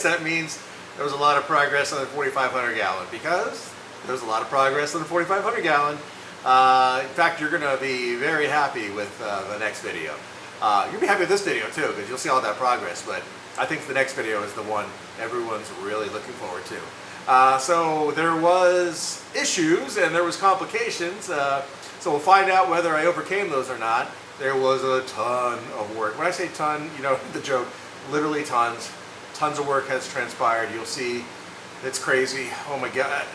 that means there was a lot of progress on the 4,500 gallon, because there's a lot of progress on the 4,500 gallon. In fact, you're going to be very happy with the next video. You'll be happy with this video too, because you'll see all that progress, but I think the next video is the one everyone's really looking forward to. So there was issues and there was complications, so we'll find out whether I overcame those or not. There was a ton of work. When I say ton, you know the joke, literally tons. Tons of work has transpired. You'll see, it's crazy. Oh my God.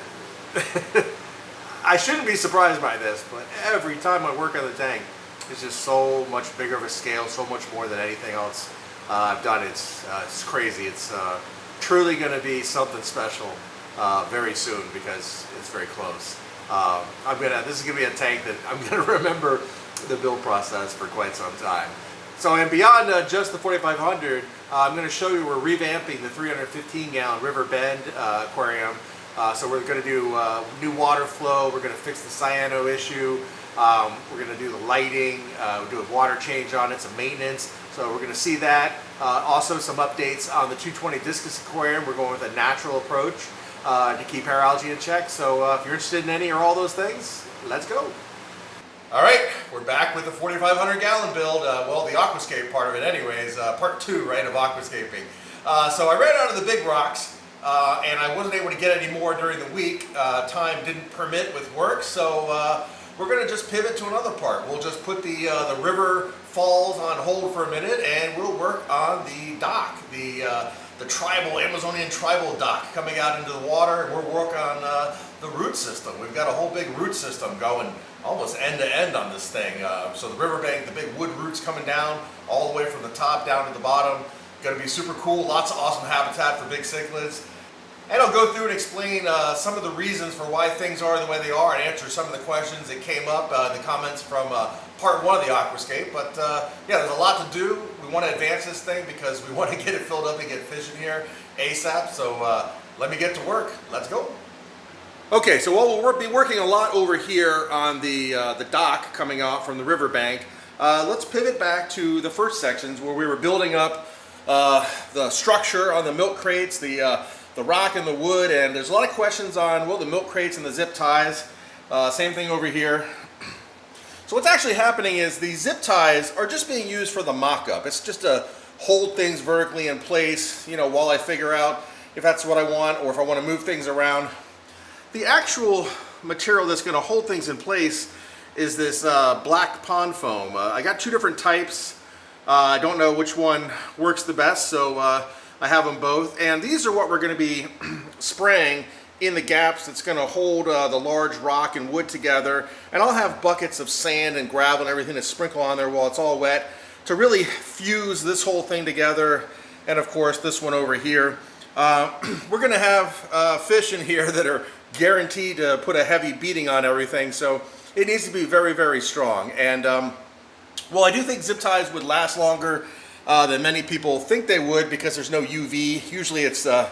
I shouldn't be surprised by this, but every time I work on the tank, it's just so much bigger of a scale, so much more than anything else I've done. It's crazy. It's truly going to be something special very soon, because it's very close. This is going to be a tank that I'm going to remember the build process for quite some time. So, and beyond just the 4,500, I'm going to show you we're revamping the 315 gallon River Bend aquarium. So we're going to do new water flow. We're going to fix the cyano issue. We're going to do the lighting. We'll do a water change on it, some maintenance. So we're going to see that. Also some updates on the 220 discus aquarium. We're going with a natural approach to keep hair algae in check. So if you're interested in any or all those things, let's go. All right, we're back with the 4,500 gallon build. Well, the Aquascape part of it anyways, part 2, right, of Aquascaping. So I ran out of the big rocks, and I wasn't able to get any more during the week. Time didn't permit with work, so we're going to just pivot to another part. We'll just put the river falls on hold for a minute, and we'll work on the dock, the tribal, Amazonian tribal dock coming out into the water. And we'll work on the root system. We've got a whole big root system going almost end to end on this thing. So the riverbank, the big wood roots coming down all the way from the top down to the bottom. Going to be super cool. Lots of awesome habitat for big cichlids. And I'll go through and explain some of the reasons for why things are the way they are, and answer some of the questions that came up, the comments from part 1 of the Aquascape. But yeah, there's a lot to do. We want to advance this thing because we want to get it filled up and get fish in here ASAP. So let me get to work. Let's go. Okay, so we'll be working a lot over here on the dock coming out from the riverbank. Let's pivot back to the first sections where we were building up the structure on the milk crates, the rock and the wood, and there's a lot of questions on, well, the milk crates and the zip ties. Same thing over here. So what's actually happening is these zip ties are just being used for the mock-up. It's just to hold things vertically in place, you know, while I figure out if that's what I want or if I want to move things around. The actual material that's going to hold things in place is this black pond foam. I got 2 different types. I don't know which one works the best, so I have them both. And these are what we're going to be spraying in the gaps that's going to hold the large rock and wood together. And I'll have buckets of sand and gravel and everything to sprinkle on there while it's all wet to really fuse this whole thing together. And of course this one over here. We're going to have fish in here that are guaranteed to put a heavy beating on everything, so it needs to be very, very strong. And well, I do think zip ties would last longer than many people think they would, because there's no UV. Usually it's the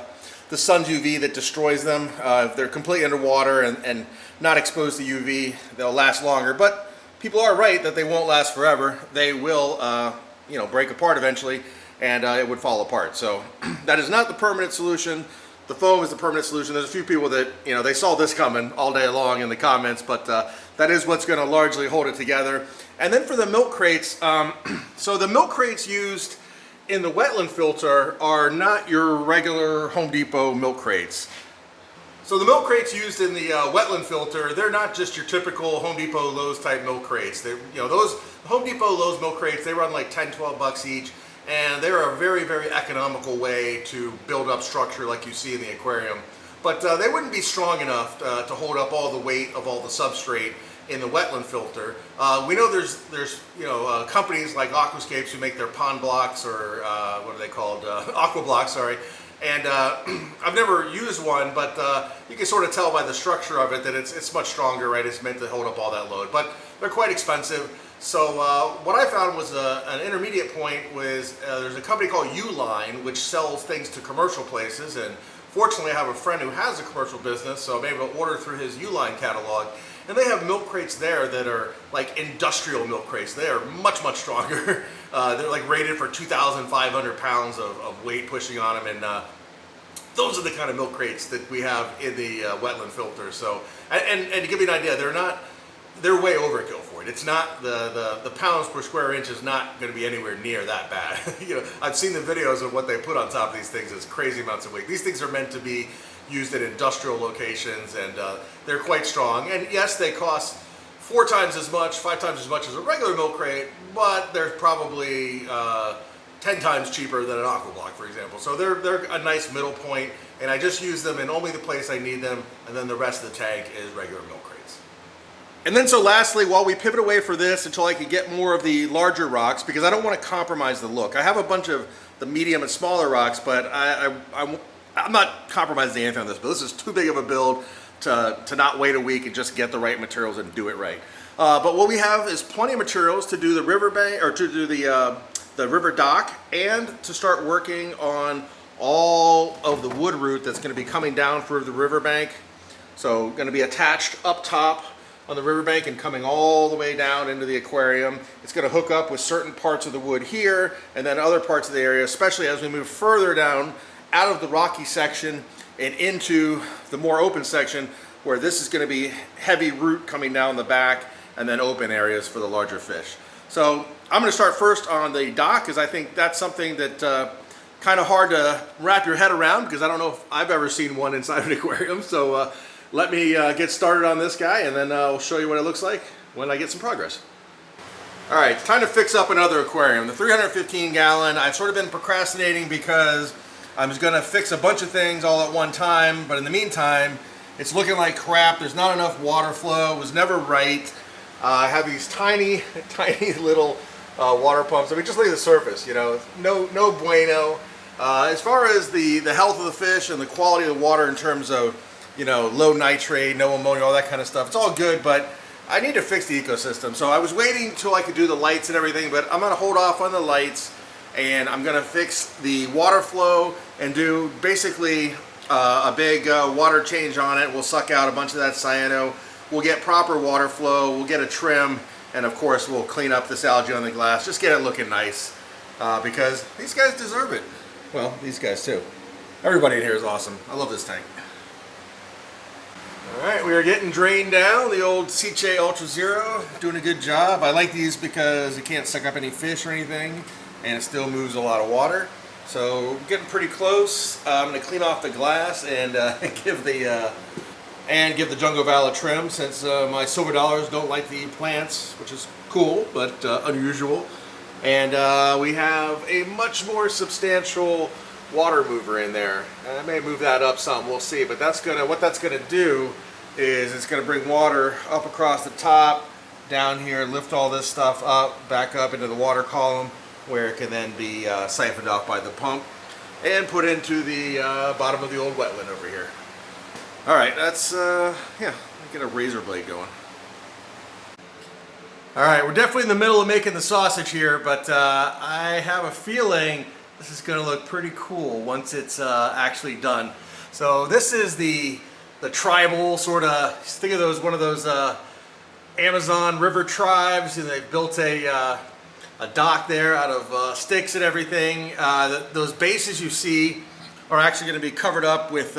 sun's UV that destroys them. If they're completely underwater and not exposed to UV, they'll last longer. But people are right that they won't last forever. They will you know, break apart eventually, and it would fall apart. So that is not the permanent solution. The foam is the permanent solution. There's a few people that, you know, they saw this coming all day long in the comments, but that is what's going to largely hold it together. And then for the milk crates, so the milk crates used in the wetland filter are not your regular Home Depot milk crates. So the milk crates used in the wetland filter, they're not just your typical Home Depot Lowe's type milk crates. They, you know, those Home Depot Lowe's milk crates, they run like 10, 12 bucks each. And they're a very, very economical way to build up structure like you see in the aquarium. But they wouldn't be strong enough to hold up all the weight of all the substrate in the wetland filter. We know there's you know, companies like Aquascapes who make their pond blocks, or what are they called? Aqua blocks, sorry. And I've never used one, but you can sort of tell by the structure of it that it's much stronger, right? It's meant to hold up all that load, but they're quite expensive. So what I found was an intermediate point was there's a company called Uline, which sells things to commercial places, and fortunately I have a friend who has a commercial business, so I'm able to order through his Uline catalog. And they have milk crates there that are like industrial milk crates. They are much, much stronger. They're like rated for 2,500 pounds of weight pushing on them, and those are the kind of milk crates that we have in the wetland filter. So, and to give you an idea, they're way overkill for it. It's not the pounds per square inch is not going to be anywhere near that bad. You know, I've seen the videos of what they put on top of these things. It's crazy amounts of weight. These things are meant to be used at industrial locations, and they're quite strong. And yes, they cost 4 times as much, 5 times as much as a regular milk crate, but they're probably 10 times cheaper than an AquaBlock, for example. So they're a nice middle point, and I just use them in only the place I need them, and then the rest of the tank is regular milk crates. And then so lastly, while we pivot away for this until I can get more of the larger rocks, because I don't want to compromise the look. I have a bunch of the medium and smaller rocks, but I'm not compromising anything on this, but this is too big of a build to not wait a week and just get the right materials and do it right. But what we have is plenty of materials to do the riverbank, or to do the river dock, and to start working on all of the wood root that's going to be coming down for the riverbank. So going to be attached up top on the riverbank and coming all the way down into the aquarium. It's going to hook up with certain parts of the wood here, and then other parts of the area, especially as we move further down out of the rocky section and into the more open section, where this is going to be heavy root coming down the back, and then open areas for the larger fish. So I'm going to start first on the dock, because I think that's something that kind of hard to wrap your head around, because I don't know if I've ever seen one inside an aquarium. So let me get started on this guy, and then I'll show you what it looks like when I get some progress. All right, it's time to fix up another aquarium. The 315 gallon, I've sort of been procrastinating because I'm just gonna fix a bunch of things all at one time, but in the meantime, it's looking like crap. There's not enough water flow. It was never right. I have these tiny, tiny little water pumps. I mean, just look at the surface, you know, no bueno. As far as the health of the fish and the quality of the water in terms of, you know, low nitrate, no ammonia, all that kind of stuff, it's all good, but I need to fix the ecosystem. So I was waiting until I could do the lights and everything, but I'm gonna hold off on the lights, and I'm gonna fix the water flow and do basically a big water change on it. We'll suck out a bunch of that cyano. We'll get proper water flow, we'll get a trim, and of course we'll clean up this algae on the glass, just get it looking nice, because these guys deserve it. Well, these guys too. Everybody in here is awesome. I love this tank. All right, we are getting drained down. The old Ciche Ultra Zero, doing a good job. I like these because it can't suck up any fish or anything, and it still moves a lot of water. So getting pretty close. I'm going to clean off the glass and give the Jungle Val a trim, since my silver dollars don't like the plants, which is cool but unusual. And we have a much more substantial water mover in there. I may move that up some, we'll see. But what that's gonna do is it's gonna bring water up across the top, down here, lift all this stuff up, back up into the water column, where it can then be siphoned off by the pump and put into the bottom of the old wetland over here. All right, that's, yeah, let me get a razor blade going. All right, we're definitely in the middle of making the sausage here, but I have a feeling this is gonna look pretty cool once it's actually done. So this is the tribal sort of, think of those, one of those Amazon river tribes, and they've built a dock there out of sticks and everything. Those bases you see are actually gonna be covered up with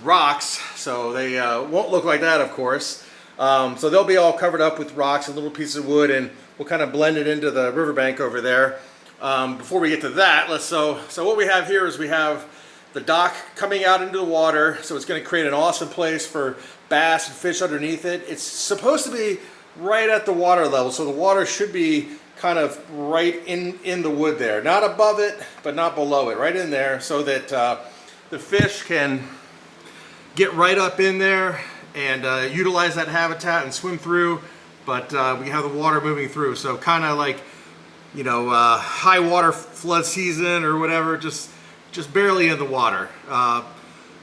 rocks, so they won't look like that, of course. So they'll be all covered up with rocks and little pieces of wood, and we'll kind of blend it into the riverbank over there. Before we get to that, so what we have here is we have the dock coming out into the water, so it's going to create an awesome place for bass and fish underneath it. It's supposed to be right at the water level, so the water should be kind of right in the wood there, not above it, but not below it, right in there, so that the fish can get right up in there and utilize that habitat and swim through, but we have the water moving through, so kind of like, you know, high water flood season or whatever, just barely in the water.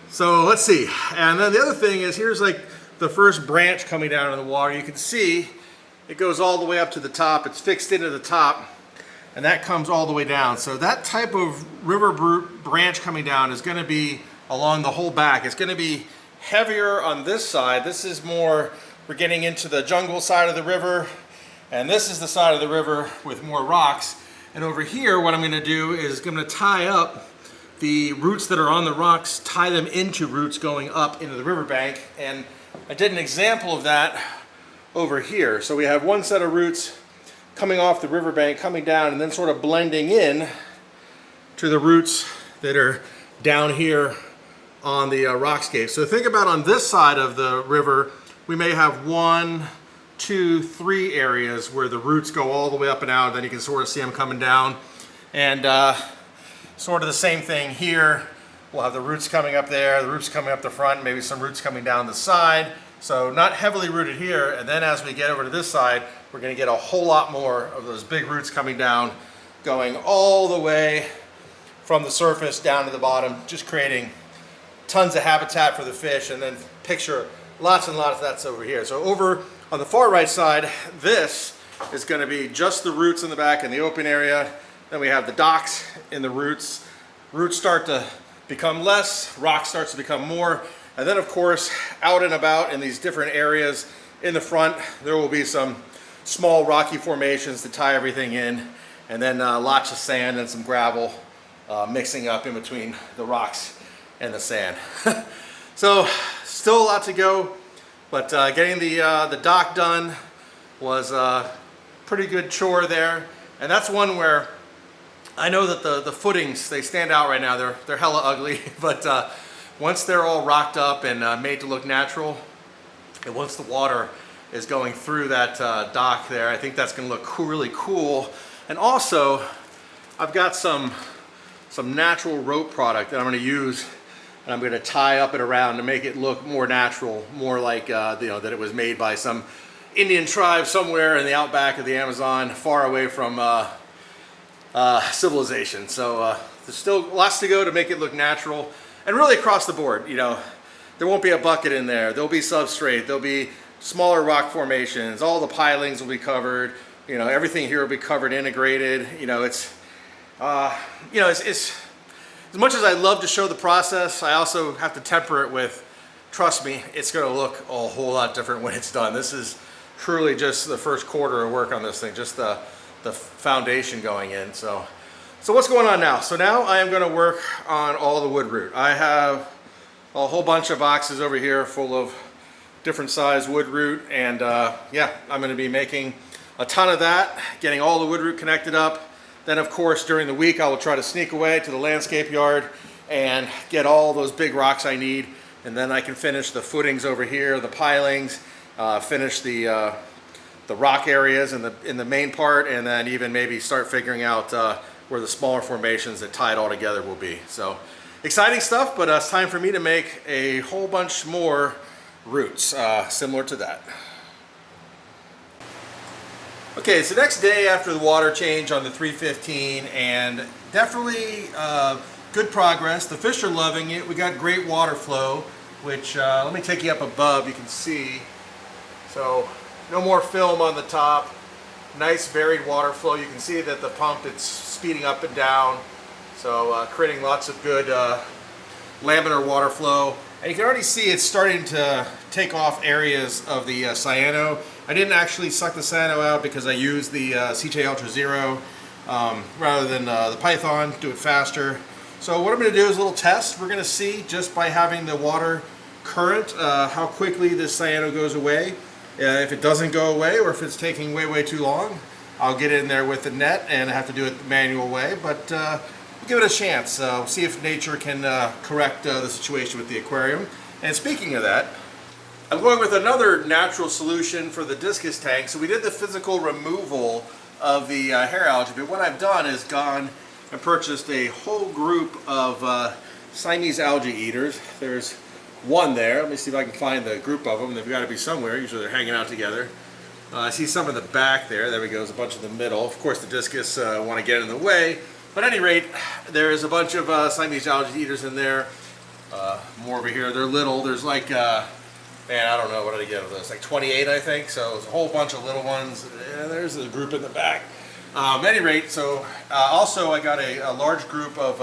So let's see. And then the other thing is, here's like the first branch coming down in the water. You can see it goes all the way up to the top. It's fixed into the top, and that comes all the way down. So that type of river branch coming down is going to be along the whole back. It's going to be heavier on this side. This is more, we're getting into the jungle side of the river, and this is the side of the river with more rocks. And over here, what I'm going to do is I'm going to tie up the roots that are on the rocks, tie them into roots going up into the riverbank. And I did an example of that over here. So we have one set of roots coming off the riverbank, coming down, and then sort of blending in to the roots that are down here on the rockscape. So think about on this side of the river, we may have 1, 2, 3 areas where the roots go all the way up and out, and then you can sort of see them coming down. And sort of the same thing here. We'll have the roots coming up there, the roots coming up the front, maybe some roots coming down the side. So not heavily rooted here, and then as we get over to this side, we're going to get a whole lot more of those big roots coming down, going all the way from the surface down to the bottom, just creating tons of habitat for the fish. And then picture lots and lots of that's over here. So over on the far right side, this is going to be just the roots in the back in the open area. Then we have the docks in the roots. Roots start to become less, rock starts to become more. And then of course, out and about in these different areas in the front, there will be some small rocky formations to tie everything in, and then lots of sand and some gravel mixing up in between the rocks and the sand. So still a lot to go, but getting the dock done was a pretty good chore there. And that's one where I know that the footings, they stand out right now. They're hella ugly, but once they're all rocked up and made to look natural, and once the water is going through that dock there, I think that's going to look really cool. And also, I've got some natural rope product that I'm going to use, and I'm going to tie up and around to make it look more natural, more like that it was made by some Indian tribe somewhere in the outback of the Amazon, far away from civilization. So there's still lots to go to make it look natural, and really across the board. There won't be a bucket in there. There'll be substrate. There'll be smaller rock formations. All the pilings will be covered. Everything here will be covered, integrated. It's as much as I love to show the process, I also have to temper it with, trust me, it's going to look a whole lot different when it's done. This is truly just the first quarter of work on this thing, just the foundation going in. So what's going on now? So now I am going to work on all the wood root. I have a whole bunch of boxes over here full of different size wood root, and yeah, I'm going to be making a ton of that, getting all the wood root connected up. Then of course during the week I will try to sneak away to the landscape yard and get all those big rocks I need, and then I can finish the footings over here, the pilings, finish the rock areas in the main part, and then even maybe start figuring out where the smaller formations that tie it all together will be. So exciting stuff, but it's time for me to make a whole bunch more roots similar to that. Okay, it's the next day after the water change on the 315, and definitely good progress. The fish are loving it. We got great water flow, which let me take you up above, you can see. So no more film on the top, nice varied water flow. You can see that the pump, it's speeding up and down, so creating lots of good laminar water flow. And you can already see it's starting to take off areas of the cyano. I didn't actually suck the cyano out because I used the CJ Ultra Zero rather than the Python, do it faster. So what I'm going to do is a little test. We're going to see just by having the water current how quickly this cyano goes away. If it doesn't go away, or if it's taking way too long, I'll get in there with the net and I have to do it the manual way, but we'll give it a chance. See if nature can correct the situation with the aquarium. And speaking of that, I'm going with another natural solution for the discus tank. So we did the physical removal of the hair algae, but what I've done is gone and purchased a whole group of Siamese algae eaters. There's one there. Let me see if I can find the group of them. They've got to be somewhere. Usually they're hanging out together. I see some in the back there. There we go. There's a bunch in the middle. Of course, the discus want to get in the way. But at any rate, there is a bunch of Siamese algae eaters in there. More over here. They're little. There's like, man, I don't know what did I get of this. Like 28, I think. So there's a whole bunch of little ones. And there's a group in the back. At any rate, so also I got a large group of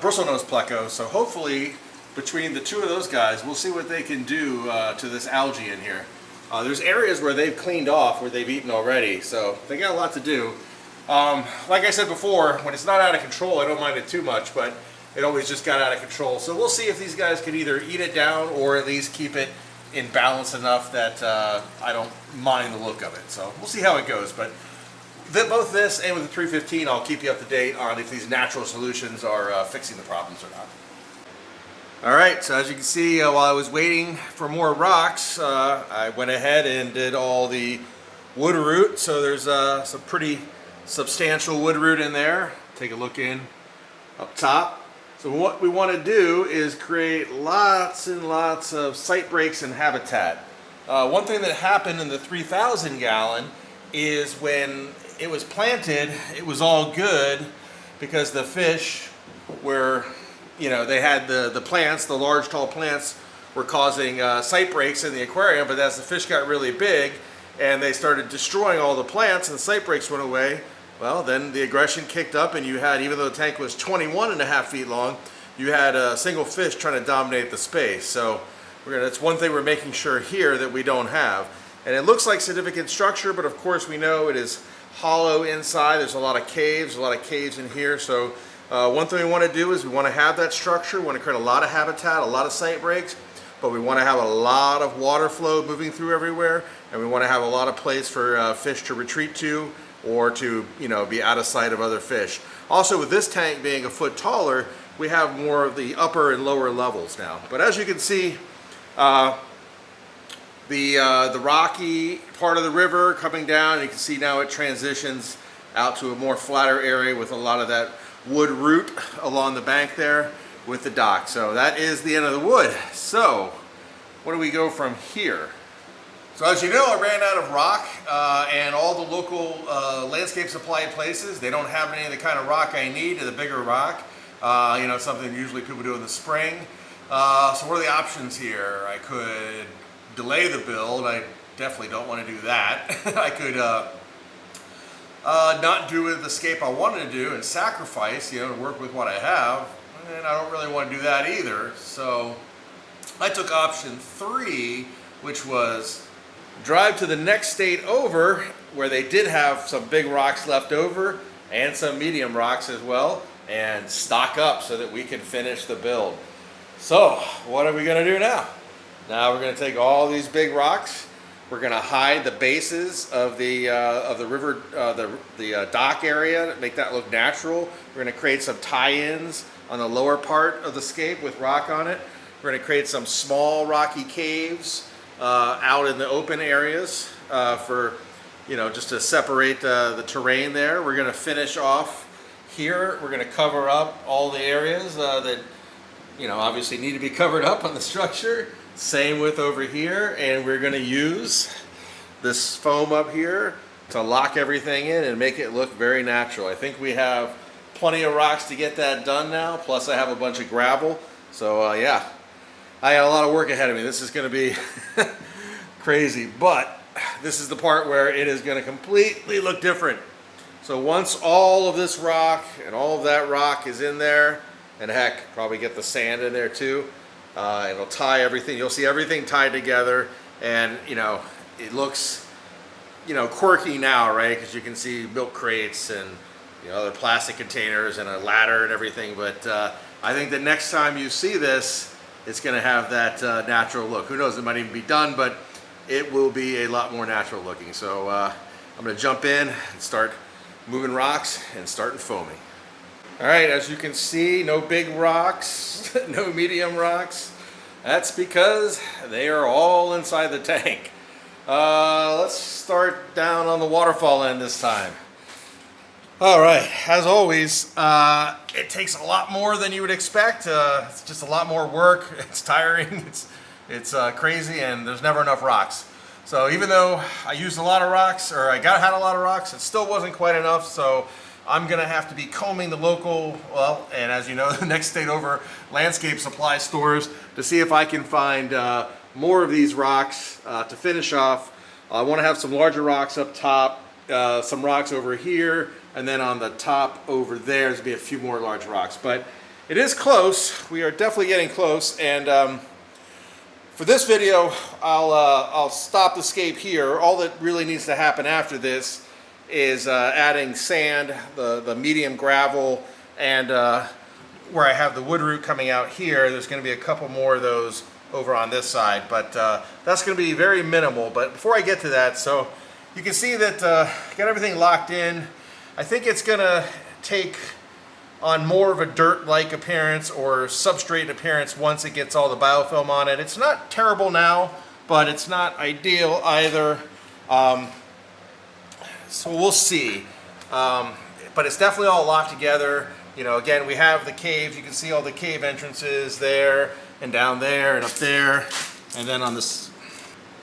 bristlenose plecos. So hopefully, between the two of those guys, we'll see what they can do to this algae in here. There's areas where they've cleaned off, where they've eaten already, so they got a lot to do. Like I said before, when it's not out of control, I don't mind it too much, but it always just got out of control. So we'll see if these guys can either eat it down or at least keep it in balance enough that I don't mind the look of it. So we'll see how it goes. But both this and with the 315, I'll keep you up to date on if these natural solutions are fixing the problems or not. All right, so as you can see, while I was waiting for more rocks, I went ahead and did all the wood root. So there's some pretty substantial wood root in there. Take a look in up top. So what we want to do is create lots and lots of sight breaks and habitat. One thing that happened in the 3,000 gallon is when it was planted, it was all good because the fish were, you know, they had the plants, the large tall plants were causing sight breaks in the aquarium, but as the fish got really big and they started destroying all the plants and the sight breaks went away, well, then the aggression kicked up and you had, even though the tank was 21.5 feet long, you had a single fish trying to dominate the space. So that's one thing we're making sure here that we don't have. And it looks like significant structure, but of course we know it is hollow inside. There's a lot of caves in here. So one thing we want to do is we want to have that structure. We want to create a lot of habitat, a lot of sight breaks, but we want to have a lot of water flow moving through everywhere, and we want to have a lot of place for fish to retreat to, or to, you know, be out of sight of other fish. Also, with this tank being a foot taller, we have more of the upper and lower levels now. But as you can see, the rocky part of the river coming down, and you can see now it transitions out to a more flatter area with a lot of that wood root along the bank there with the dock. So that is the end of the wood. So where do we go from here? So as you know, I ran out of rock, and all the local landscape supply places, they don't have any of the kind of rock I need, the bigger rock. You know, something usually people do in the spring. So what are the options here? I could delay the build. I definitely don't want to do that. I could not do the scape I wanted to do and sacrifice, you know, to work with what I have. And I don't really want to do that either. So I took option 3, which was drive to the next state over, where they did have some big rocks left over and some medium rocks as well, and stock up so that we can finish the build. So what are we going to do now? Now we're going to take all these big rocks. We're going to hide the bases of the river, the dock area, make that look natural. We're going to create some tie-ins on the lower part of the scape with rock on it. We're going to create some small rocky caves out in the open areas for, you know, just to separate the terrain there. We're going to finish off here. We're going to cover up all the areas that, you know, obviously need to be covered up on the structure. Same with over here, and we're going to use this foam up here to lock everything in and make it look very natural. I think we have plenty of rocks to get that done now, plus I have a bunch of gravel. So yeah, I got a lot of work ahead of me. This is going to be crazy, but this is the part where it is going to completely look different. So once all of this rock and all of that rock is in there, and heck, probably get the sand in there too, it'll tie everything. You'll see everything tied together, and you know, it looks, you know, quirky now, right? Because you can see milk crates and, you know, other plastic containers and a ladder and everything. But I think the next time you see this, it's going to have that natural look. Who knows? It might even be done, but it will be a lot more natural looking. So I'm going to jump in and start moving rocks and starting foaming. All right, as you can see, no big rocks, no medium rocks. That's because they are all inside the tank. Let's start down on the waterfall end this time. All right, as always, it takes a lot more than you would expect. It's just a lot more work. It's tiring. It's crazy, and there's never enough rocks. So even though I used a lot of rocks, or I had a lot of rocks, it still wasn't quite enough. So I'm gonna have to be combing the local, well, and as you know, the next state over, landscape supply stores to see if I can find more of these rocks to finish off. I want to have some larger rocks up top, some rocks over here, and then on the top over there, there's be a few more large rocks. But it is close. We are definitely getting close. And for this video, I'll stop the scape here. All that really needs to happen after this is adding sand, the medium gravel, and where I have the wood root coming out here, there's going to be a couple more of those over on this side, but that's going to be very minimal. But before I get to that, so you can see that got everything locked in. I think it's going to take on more of a dirt-like appearance or substrate appearance once it gets all the biofilm on it. It's not terrible now, but it's not ideal either. So we'll see. But it's definitely all locked together. You know, again, we have the caves. You can see all the cave entrances there and down there and up there. And then on this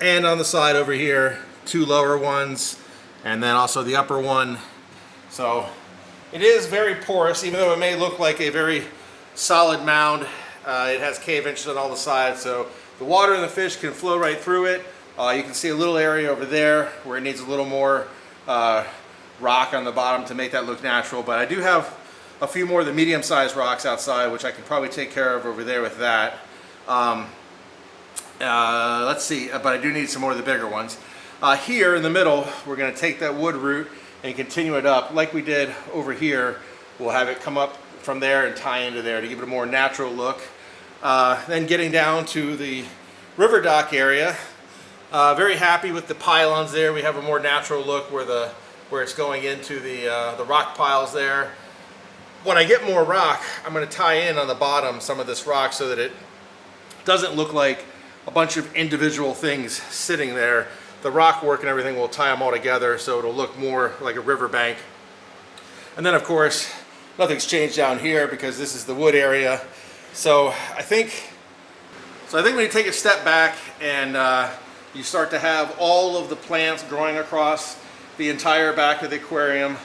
and on the side over here, 2 lower ones, and then also the upper one. So it is very porous, even though it may look like a very solid mound. It has cave entrances on all the sides, so the water and the fish can flow right through it. You can see a little area over there where it needs a little more rock on the bottom to make that look natural. But I do have a few more of the medium-sized rocks outside, which I can probably take care of over there with that. Let's see, but I do need some more of the bigger ones. Here in the middle, we're going to take that wood root and continue it up like we did over here. We'll have it come up from there and tie into there to give it a more natural look. Then getting down to the river dock area, very happy with the pylons there. We have a more natural look where it's going into the rock piles there. When I get more rock, I'm going to tie in on the bottom some of this rock so that it doesn't look like a bunch of individual things sitting there. The rock work and everything will tie them all together so it'll look more like a riverbank. And then of course, nothing's changed down here because this is the wood area. So I think when you take a step back and you start to have all of the plants growing across the entire back of the aquarium,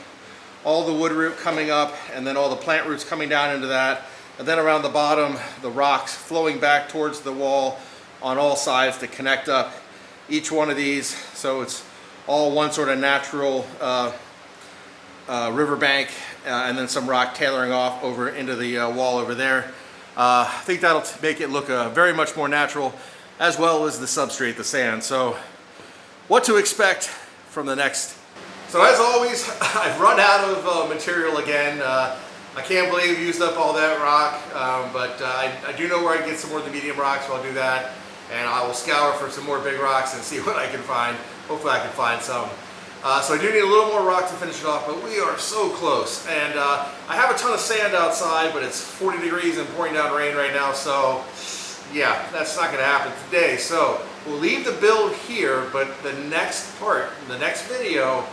all the wood root coming up, and then all the plant roots coming down into that, and then around the bottom, the rocks flowing back towards the wall on all sides to connect up each one of these, so it's all one sort of natural riverbank, and then some rock tailoring off over into the wall over there. I think that'll make it look very much more natural, as well as the substrate, the sand. So what to expect from the next. So as always, I've run out of material again. I can't believe I used up all that rock, but I do know where I can get some more of the medium rocks, so I'll do that. And I will scour for some more big rocks and see what I can find. Hopefully I can find some. So I do need a little more rock to finish it off, but we are so close. And I have a ton of sand outside, but it's 40 degrees and pouring down rain right now, so yeah, that's not going to happen today. So we'll leave the build here, but the next part, the next video,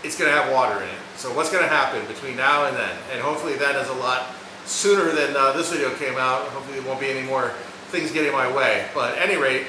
it's going to have water in it. So what's going to happen between now and then? And hopefully that is a lot sooner than this video came out. Hopefully there won't be any more things getting in my way. But at any rate,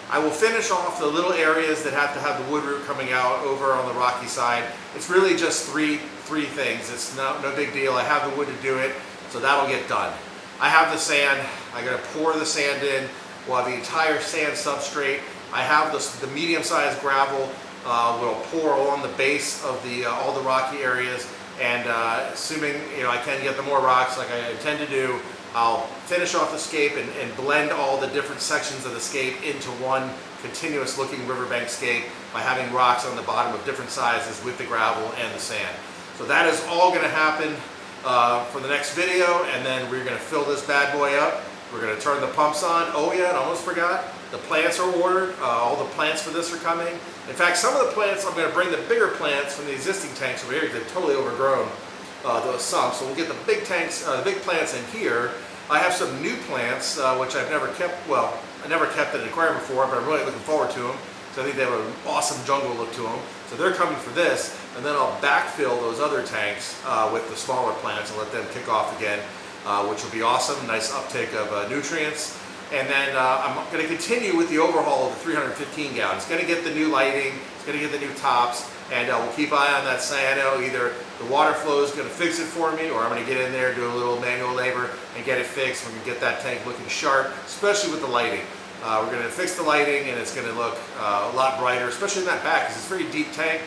I will finish off the little areas that have to have the wood root coming out over on the rocky side. It's really just three things. It's no big deal. I have the wood to do it, so that'll get done. I have the sand. I'm going to pour the sand in. We'll have the entire sand substrate. I have the medium-sized gravel. We'll pour along the base of all the rocky areas, and assuming I can get the more rocks like I intend to do, I'll finish off the scape and blend all the different sections of the scape into one continuous looking riverbank scape by having rocks on the bottom of different sizes with the gravel and the sand. So that is all going to happen for the next video, and then we're going to fill this bad boy up. We're going to turn the pumps on. Oh yeah, I almost forgot. The plants are ordered. All the plants for this are coming. In fact, some of the plants, I'm going to bring the bigger plants from the existing tanks over here because they're totally overgrown. Those sumps. So we'll get the big tanks, the big plants in here. I have some new plants, which I've never kept, well, I never kept in an aquarium before, but I'm really looking forward to them. So I think they have an awesome jungle look to them. So they're coming for this, and then I'll backfill those other tanks with the smaller plants and let them kick off again, which will be awesome. Nice uptake of nutrients. And then I'm going to continue with the overhaul of the 315 gallon. It's going to get the new lighting, it's going to get the new tops, and we'll keep eye on that cyano. Either the water flow is going to fix it for me, or I'm going to get in there, do a little manual labor, and get it fixed. We're going to get that tank looking sharp, especially with the lighting. We're going to fix the lighting, and it's going to look a lot brighter, especially in that back, because it's a very deep tank,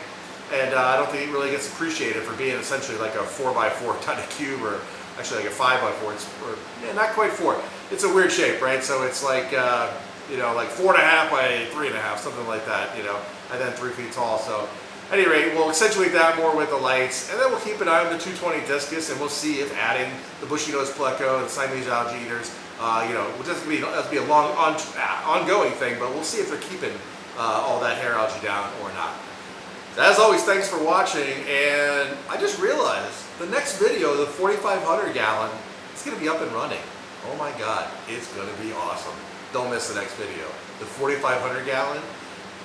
and I don't think it really gets appreciated for being essentially like a 4x4 ton of cube, or actually like a 5x4. It's, or, yeah, not quite 4. It's a weird shape, right? So it's like, like 4.5 by 3.5, something like that, and then 3 feet tall. So At any rate, we'll accentuate that more with the lights, and then we'll keep an eye on the 220 discus, and we'll see if adding the bushy nose pleco and Siamese algae eaters, will just be a long ongoing thing, but we'll see if they're keeping all that hair algae down or not. So as always, thanks for watching, and I just realized the next video, the 4,500 gallon, it's going to be up and running. Oh my God, it's going to be awesome. Don't miss the next video. The 4,500 gallon,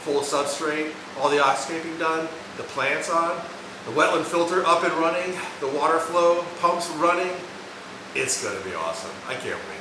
full substrate, all the aquascaping done, the plants on, the wetland filter up and running, the water flow pumps running. It's going to be awesome. I can't wait.